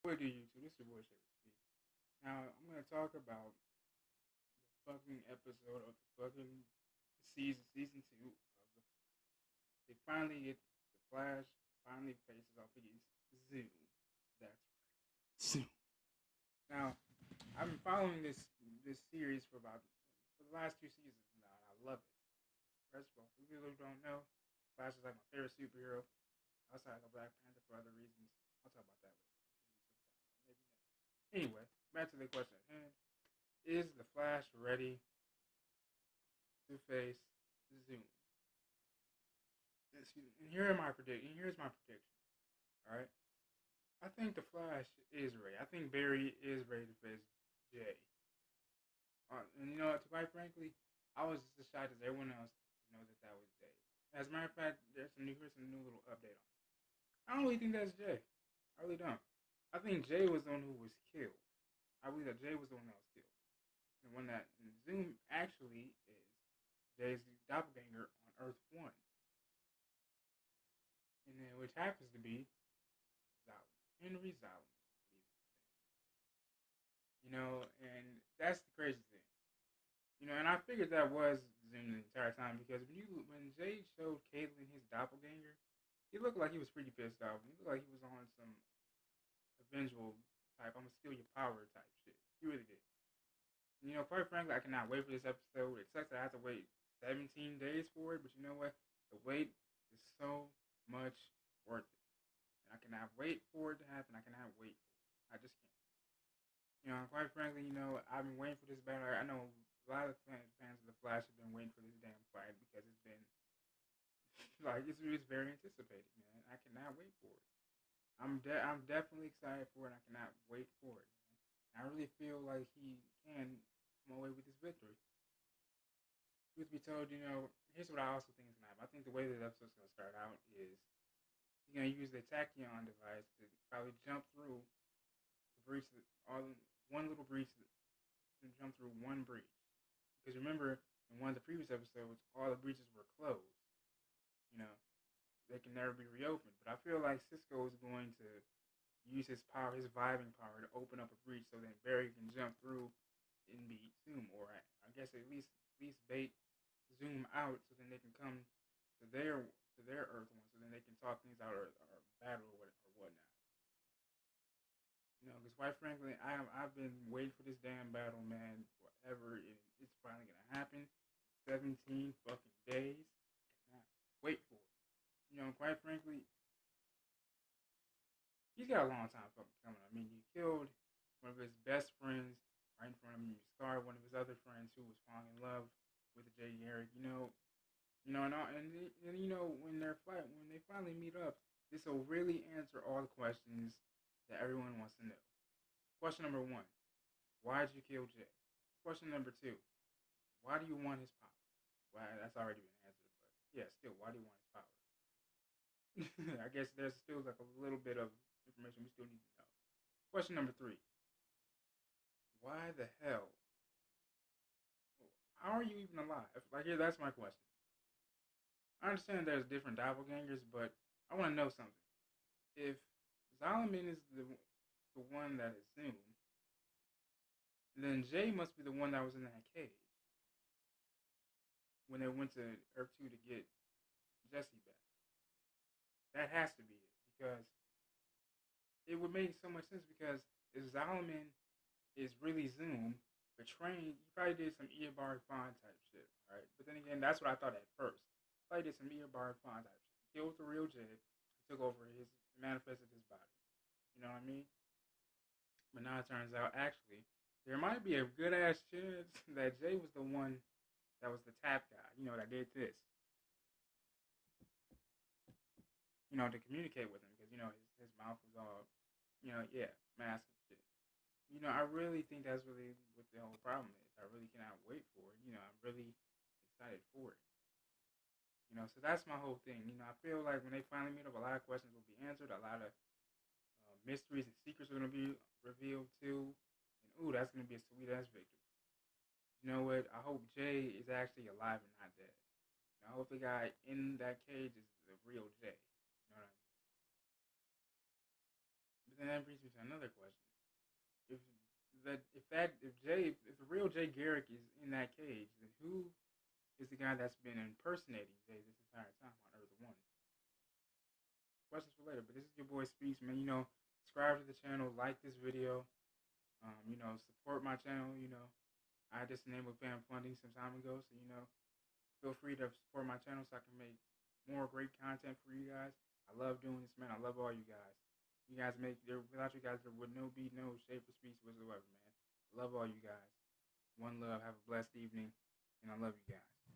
What do YouTube? This is your boy Shaver Speaks. Now I'm gonna talk about the fucking episode of the fucking season 2 of the Flash. They finally get the Flash finally faces off against Zoom. That's right, Zoom. Now I've been following this series for the last 2 seasons now, and I love it. First of all, for people who don't know, Flash is like my favorite superhero outside of Black Panther for other reasons. I'll talk about that later. Maybe now. Anyway, back to the question at hand. Is the Flash ready to face Zoom? And here are my prediction. Here's my prediction. All right. I think the Flash is ready. I think Barry is ready to face Jay. And quite frankly, I was just as shocked as everyone else to know that that was Jay. As a matter of fact, here's some new little update on it. I don't really think that's Jay. I really don't. I think Jay was the one who was killed. I believe that Jay was the one that was killed. The one that Zoom actually is Jay's doppelganger on Earth 1. And then which happens to be Zalman. Henry Zalman, I believe is his name. And that's the crazy thing. And I figured that was Zoom the entire time because when Jay showed Caitlin his doppelganger, he looked like he was pretty pissed off. He looked like he was on some vengeful type, I'm gonna steal your power type shit. He really did. Quite frankly, I cannot wait for this episode. It sucks that I have to wait 17 days for it, but you know what? The wait is so much worth it. And I cannot wait for it to happen. I cannot wait for it. I just can't. Quite frankly, I've been waiting for this battle. I know a lot of fans of The Flash have been waiting for this damn fight because it's been, it's very anticipated, man. I cannot wait for it. I'm definitely excited for it. I cannot wait for it, man. And I really feel like he can come away with this victory. Truth be told, here's what I also think is gonna happen. I think the way that episode's gonna start out is he's gonna use the tachyon device to probably jump through the breach, all one little breach, to jump through one breach. Because remember, in one of the previous episodes, all the breaches were closed. You know, they can never be reopened. But I feel like Cisco is going to use his power, his vibing power, to open up a breach so that Barry can jump through and beat Zoom, or I guess at least bait Zoom out so then they can come to their Earth one, so then they can talk things out or battle or whatnot. Because quite frankly, I've been waiting for this damn battle, man, forever. It's finally gonna happen. 17 fucking days. I cannot wait for it. Quite frankly, he's got a long time fucking coming. I mean, you killed one of his best friends right in front of him. You scarred one of his other friends who was falling in love with Jay Garrick. When they finally meet up, this will really answer all the questions that everyone wants to know. Question number one: why did you kill Jay? Question number two: why do you want his power? Well, that's already been answered, but yeah, still, why do you want his power? I guess there's still like a little bit of information we still need to know. Question number three: why the hell? How are you even alive? Like, yeah, that's my question. I understand there's different doppelgangers, but I want to know something. If Solomon is the one that is Zoom, then Jay must be the one that was in that cage when they went to Earth 2 to get Jesse back. That has to be it because it would make so much sense because if Solomon is really Zoom, betraying, he probably did some Eobard Fawn type shit, right? But then again, that's what I thought at first. Probably did some Eobard Fawn type shit. Killed the real Jay, took over manifested his body. You know what I mean? But now it turns out, actually, there might be a good ass chance that Jay was the one that was the tap guy, that did this, to communicate with him because, his mouth was all, yeah, mask and shit. I really think that's really what the whole problem is. I really cannot wait for it. I'm really excited for it. So that's my whole thing. I feel like when they finally meet up, a lot of questions will be answered. A lot of mysteries and secrets are going to be revealed too. And ooh, that's going to be a sweet ass victory. You know what? I hope Jay is actually alive and not dead. And I hope the guy in that cage is the real Jay. You know what I mean? But then that brings me to another question. If if the real Jay Garrick is in that cage, then who is the guy that's been impersonating Jay this entire time on Earth One? Questions for later. But this is your boy Speaks, man. Subscribe to the channel, like this video. Support my channel. I just enabled fan funding some time ago, so feel free to support my channel so I can make more great content for you guys. I love doing this, man. I love all you guys. You guys without you guys there would be no Shape or Speaks whatsoever, man. I love all you guys. One love. Have a blessed evening, and I love you guys.